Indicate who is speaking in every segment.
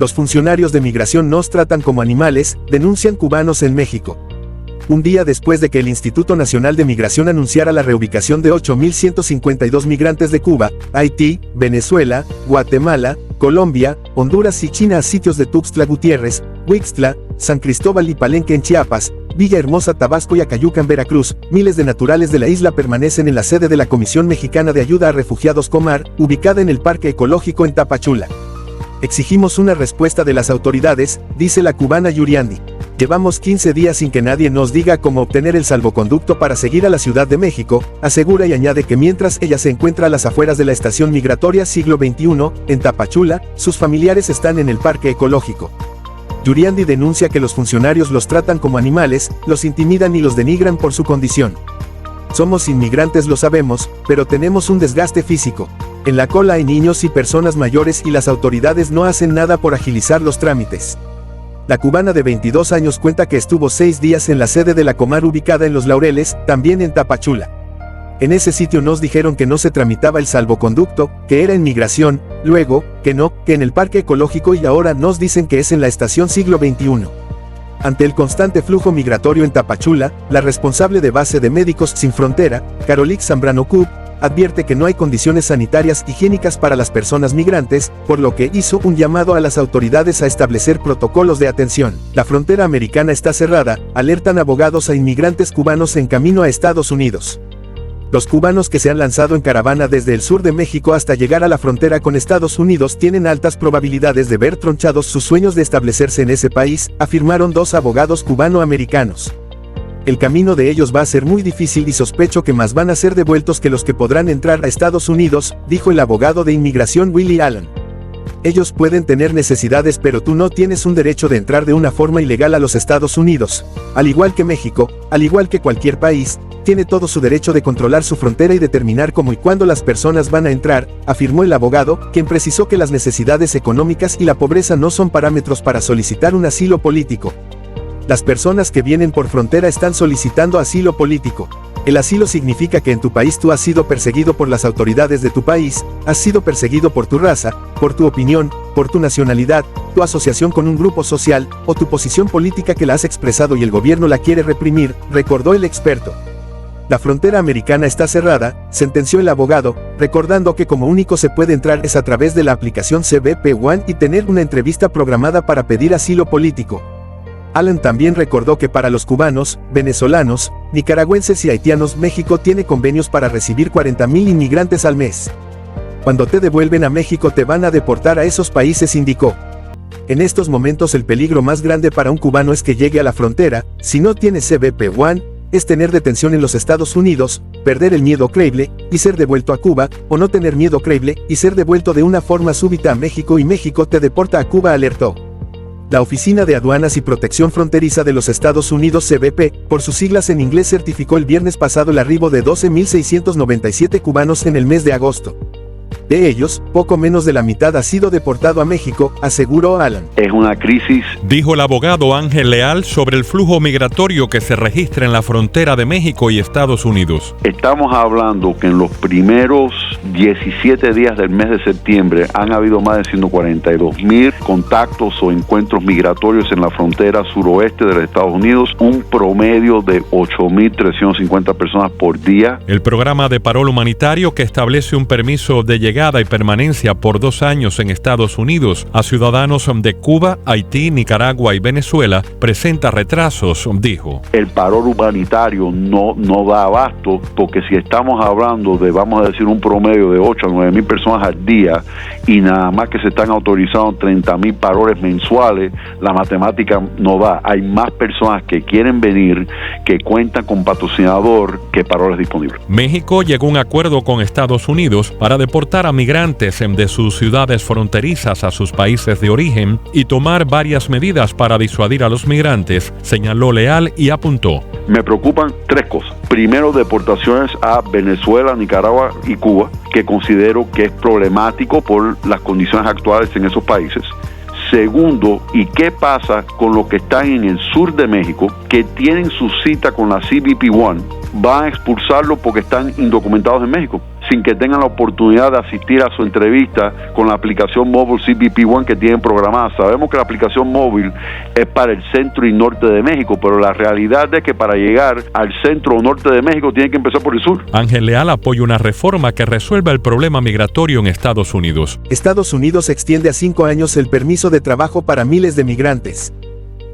Speaker 1: Los funcionarios de migración nos tratan como animales, denuncian cubanos en México. Un día después de que el Instituto Nacional de Migración anunciara la reubicación de 8.152 migrantes de Cuba, Haití, Venezuela, Guatemala, Colombia, Honduras y China a sitios de Tuxtla Gutiérrez, Huixtla, San Cristóbal y Palenque en Chiapas, Villahermosa, Tabasco y Acayuca en Veracruz, miles de naturales de la isla permanecen en la sede de la Comisión Mexicana de Ayuda a Refugiados Comar, ubicada en el Parque Ecológico en Tapachula. Exigimos una respuesta de las autoridades, dice la cubana Yuriandi. Llevamos 15 días sin que nadie nos diga cómo obtener el salvoconducto para seguir a la Ciudad de México, asegura y añade que mientras ella se encuentra a las afueras de la estación migratoria Siglo XXI, en Tapachula, sus familiares están en el Parque Ecológico. Yuriandi denuncia que los funcionarios los tratan como animales, los intimidan y los denigran por su condición. Somos inmigrantes, lo sabemos, pero tenemos un desgaste físico. En la cola hay niños y personas mayores y las autoridades no hacen nada por agilizar los trámites. La cubana de 22 años cuenta que estuvo 6 días en la sede de la Comar ubicada en Los Laureles, también en Tapachula. En ese sitio nos dijeron que no se tramitaba el salvoconducto, que era en migración, luego, que no, que en el Parque Ecológico y ahora nos dicen que es en la estación Siglo XXI. Ante el constante flujo migratorio en Tapachula, la responsable de base de Médicos Sin Frontera, Carolix Zambrano Cub, advierte que no hay condiciones sanitarias higiénicas para las personas migrantes, por lo que hizo un llamado a las autoridades a establecer protocolos de atención. La frontera americana está cerrada, alertan abogados a inmigrantes cubanos en camino a Estados Unidos. Los cubanos que se han lanzado en caravana desde el sur de México hasta llegar a la frontera con Estados Unidos tienen altas probabilidades de ver tronchados sus sueños de establecerse en ese país, afirmaron 2 abogados cubano-americanos. El camino de ellos va a ser muy difícil y sospecho que más van a ser devueltos que los que podrán entrar a Estados Unidos, dijo el abogado de inmigración Willie Allen. Ellos pueden tener necesidades, pero tú no tienes un derecho de entrar de una forma ilegal a los Estados Unidos. Al igual que México, al igual que cualquier país, tiene todo su derecho de controlar su frontera y determinar cómo y cuándo las personas van a entrar, afirmó el abogado, quien precisó que las necesidades económicas y la pobreza no son parámetros para solicitar un asilo político. Las personas que vienen por frontera están solicitando asilo político. El asilo significa que en tu país tú has sido perseguido por las autoridades de tu país, has sido perseguido por tu raza, por tu opinión, por tu nacionalidad, tu asociación con un grupo social, o tu posición política que la has expresado y el gobierno la quiere reprimir, recordó el experto. La frontera americana está cerrada, sentenció el abogado, recordando que como único se puede entrar es a través de la aplicación CBP One y tener una entrevista programada para pedir asilo político. Allen también recordó que para los cubanos, venezolanos, nicaragüenses y haitianos México tiene convenios para recibir 40,000 inmigrantes al mes. Cuando te devuelven a México te van a deportar a esos países, indicó. En estos momentos el peligro más grande para un cubano es que llegue a la frontera, si no tiene CBP One, es tener detención en los Estados Unidos, perder el miedo creíble, y ser devuelto a Cuba, o no tener miedo creíble, y ser devuelto de una forma súbita a México y México te deporta a Cuba, alertó. La Oficina de Aduanas y Protección Fronteriza de los Estados Unidos CBP, por sus siglas en inglés, certificó el viernes pasado el arribo de 12.697 cubanos en el mes de agosto. De ellos, poco menos de la mitad ha sido deportado a México, aseguró Allen.
Speaker 2: Es una crisis,
Speaker 3: dijo el abogado Ángel Leal sobre el flujo migratorio que se registra en la frontera de México y Estados Unidos.
Speaker 2: Estamos hablando que en los primeros 17 días del mes de septiembre han habido más de 142,000 contactos o encuentros migratorios en la frontera suroeste de los Estados Unidos, un promedio de 8.350 personas por día.
Speaker 3: El programa de parol humanitario, que establece un permiso de llegada y permanencia por 2 años en Estados Unidos a ciudadanos de Cuba, Haití, Nicaragua y Venezuela, presenta retrasos, dijo.
Speaker 2: El parol humanitario no da abasto, porque si estamos hablando de, vamos a decir, un promedio de 8 a 9,000 personas al día y nada más que se están autorizando 30,000 paroles mensuales, la matemática no da. Hay más personas que quieren venir, que cuentan con patrocinador, que paroles disponibles.
Speaker 3: México llegó a un acuerdo con Estados Unidos para deportar a migrantes de sus ciudades fronterizas a sus países de origen y tomar varias medidas para disuadir a los migrantes, señaló Leal y apuntó.
Speaker 2: Me preocupan 3 cosas. Primero, deportaciones a Venezuela, Nicaragua y Cuba, que considero que es problemático por las condiciones actuales en esos países. Segundo, ¿y qué pasa con los que están en el sur de México, que tienen su cita con la CBP One? Van a expulsarlos porque están indocumentados en México. sin que tengan la oportunidad de asistir a su entrevista con la aplicación móvil CBP One que tienen programada. Sabemos que la aplicación móvil es para el centro y norte de México, pero la realidad es que para llegar al centro o norte de México tienen que empezar por el sur.
Speaker 3: Ángel Leal apoya una reforma que resuelva el problema migratorio en Estados Unidos.
Speaker 1: Estados Unidos extiende a 5 años el permiso de trabajo para miles de migrantes.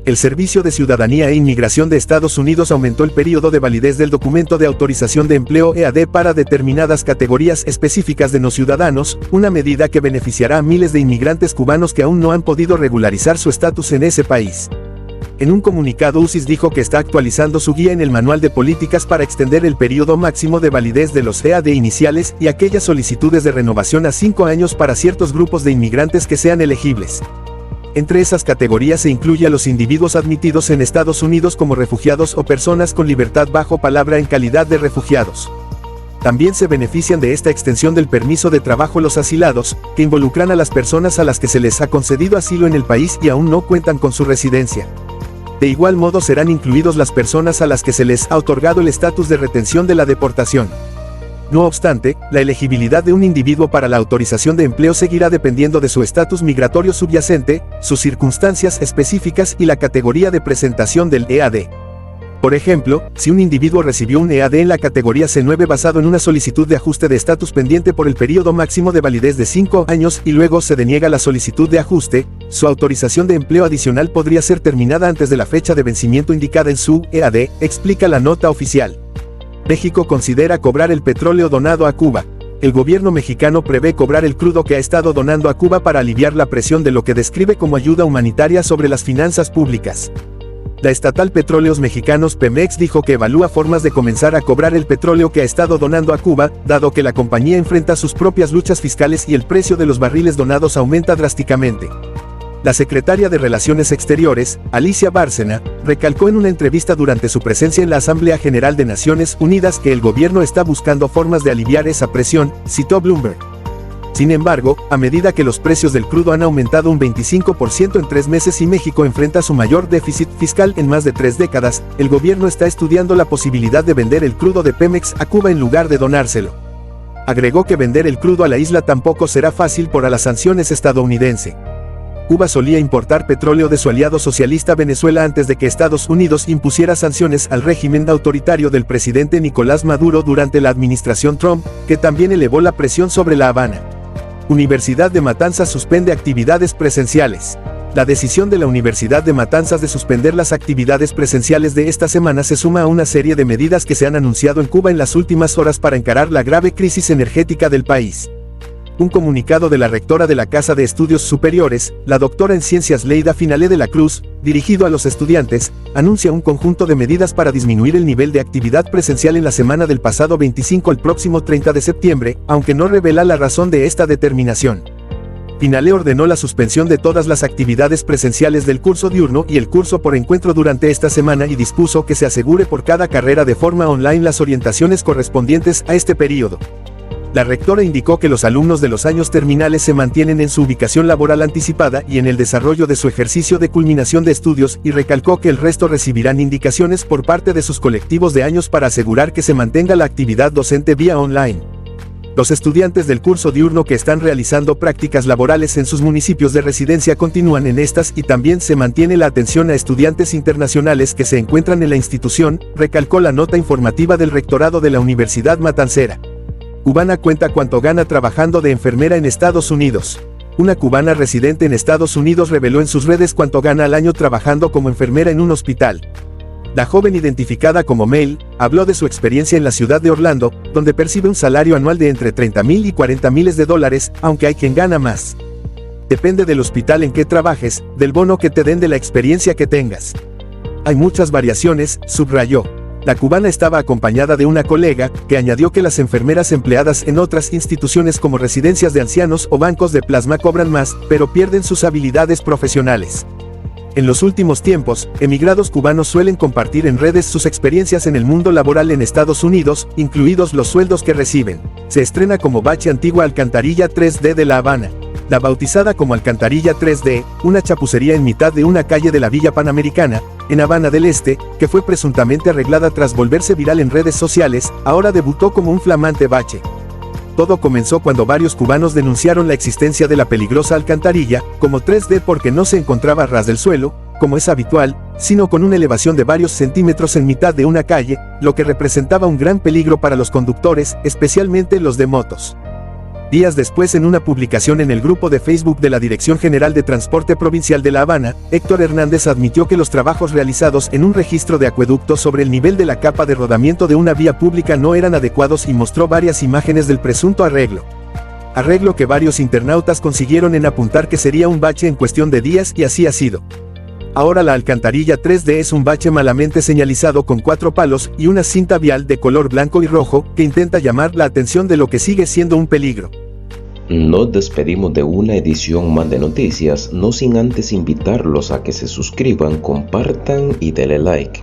Speaker 1: El Servicio de Ciudadanía e Inmigración de Estados Unidos aumentó el periodo de validez del documento de autorización de empleo EAD para determinadas categorías específicas de no ciudadanos, una medida que beneficiará a miles de inmigrantes cubanos que aún no han podido regularizar su estatus en ese país. En un comunicado, UCIS dijo que está actualizando su guía en el manual de políticas para extender el periodo máximo de validez de los EAD iniciales y aquellas solicitudes de renovación a 5 años para ciertos grupos de inmigrantes que sean elegibles. Entre esas categorías se incluye a los individuos admitidos en Estados Unidos como refugiados o personas con libertad bajo palabra en calidad de refugiados. También se benefician de esta extensión del permiso de trabajo los asilados, que involucran a las personas a las que se les ha concedido asilo en el país y aún no cuentan con su residencia. De igual modo serán incluidos las personas a las que se les ha otorgado el estatus de retención de la deportación. No obstante, la elegibilidad de un individuo para la autorización de empleo seguirá dependiendo de su estatus migratorio subyacente, sus circunstancias específicas y la categoría de presentación del EAD. Por ejemplo, si un individuo recibió un EAD en la categoría C9 basado en una solicitud de ajuste de estatus pendiente por el periodo máximo de validez de 5 años y luego se deniega la solicitud de ajuste, su autorización de empleo adicional podría ser terminada antes de la fecha de vencimiento indicada en su EAD, explica la nota oficial. México considera cobrar el petróleo donado a Cuba. El gobierno mexicano prevé cobrar el crudo que ha estado donando a Cuba para aliviar la presión de lo que describe como ayuda humanitaria sobre las finanzas públicas. La estatal Petróleos Mexicanos Pemex dijo que evalúa formas de comenzar a cobrar el petróleo que ha estado donando a Cuba, dado que la compañía enfrenta sus propias luchas fiscales y el precio de los barriles donados aumenta drásticamente. La secretaria de Relaciones Exteriores, Alicia Bárcena, recalcó en una entrevista durante su presencia en la Asamblea General de Naciones Unidas que el gobierno está buscando formas de aliviar esa presión, citó Bloomberg. Sin embargo, a medida que los precios del crudo han aumentado un 25% en 3 meses y México enfrenta su mayor déficit fiscal en más de 3 décadas, el gobierno está estudiando la posibilidad de vender el crudo de Pemex a Cuba en lugar de donárselo. Agregó que vender el crudo a la isla tampoco será fácil por las sanciones estadounidenses. Cuba solía importar petróleo de su aliado socialista Venezuela antes de que Estados Unidos impusiera sanciones al régimen autoritario del presidente Nicolás Maduro durante la administración Trump, que también elevó la presión sobre La Habana. Universidad de Matanzas suspende actividades presenciales. La decisión de la Universidad de Matanzas de suspender las actividades presenciales de esta semana se suma a una serie de medidas que se han anunciado en Cuba en las últimas horas para encarar la grave crisis energética del país. Un comunicado de la rectora de la Casa de Estudios Superiores, la doctora en Ciencias Leida Finalé de la Cruz, dirigido a los estudiantes, anuncia un conjunto de medidas para disminuir el nivel de actividad presencial en la semana del pasado 25 al próximo 30 de septiembre, aunque no revela la razón de esta determinación. Finalé ordenó la suspensión de todas las actividades presenciales del curso diurno y el curso por encuentro durante esta semana y dispuso que se asegure por cada carrera de forma online las orientaciones correspondientes a este período. La rectora indicó que los alumnos de los años terminales se mantienen en su ubicación laboral anticipada y en el desarrollo de su ejercicio de culminación de estudios y recalcó que el resto recibirán indicaciones por parte de sus colectivos de años para asegurar que se mantenga la actividad docente vía online. Los estudiantes del curso diurno que están realizando prácticas laborales en sus municipios de residencia continúan en estas y también se mantiene la atención a estudiantes internacionales que se encuentran en la institución, recalcó la nota informativa del rectorado de la Universidad Matancera. Cubana cuenta cuánto gana trabajando de enfermera en Estados Unidos. Una cubana residente en Estados Unidos reveló en sus redes cuánto gana al año trabajando como enfermera en un hospital. La joven identificada como Mel, habló de su experiencia en la ciudad de Orlando, donde percibe un salario anual de entre $30,000 y $40,000, aunque hay quien gana más. Depende del hospital en que trabajes, del bono que te den de la experiencia que tengas. Hay muchas variaciones, subrayó. La cubana estaba acompañada de una colega, que añadió que las enfermeras empleadas en otras instituciones como residencias de ancianos o bancos de plasma cobran más, pero pierden sus habilidades profesionales. En los últimos tiempos, emigrados cubanos suelen compartir en redes sus experiencias en el mundo laboral en Estados Unidos, incluidos los sueldos que reciben. Se estrena como bache antigua Alcantarilla 3D de La Habana. La bautizada como Alcantarilla 3D, una chapucería en mitad de una calle de la Villa Panamericana, en Habana del Este, que fue presuntamente arreglada tras volverse viral en redes sociales, ahora debutó como un flamante bache. todo comenzó cuando varios cubanos denunciaron la existencia de la peligrosa alcantarilla, como 3D porque no se encontraba a ras del suelo, como es habitual, sino con una elevación de varios centímetros en mitad de una calle, lo que representaba un gran peligro para los conductores, especialmente los de motos. Días después, en una publicación en el grupo de Facebook de la Dirección General de Transporte Provincial de La Habana, Héctor Hernández admitió que los trabajos realizados en un registro de acueducto sobre el nivel de la capa de rodamiento de una vía pública no eran adecuados y mostró varias imágenes del presunto arreglo. Arreglo que varios internautas consiguieron en apuntar que sería un bache en cuestión de días, y así ha sido. Ahora la alcantarilla 3D es un bache malamente señalizado con 4 palos y una cinta vial de color blanco y rojo que intenta llamar la atención de lo que sigue siendo un peligro.
Speaker 4: Nos despedimos de una edición más de noticias, no sin antes invitarlos a que se suscriban, compartan y denle like.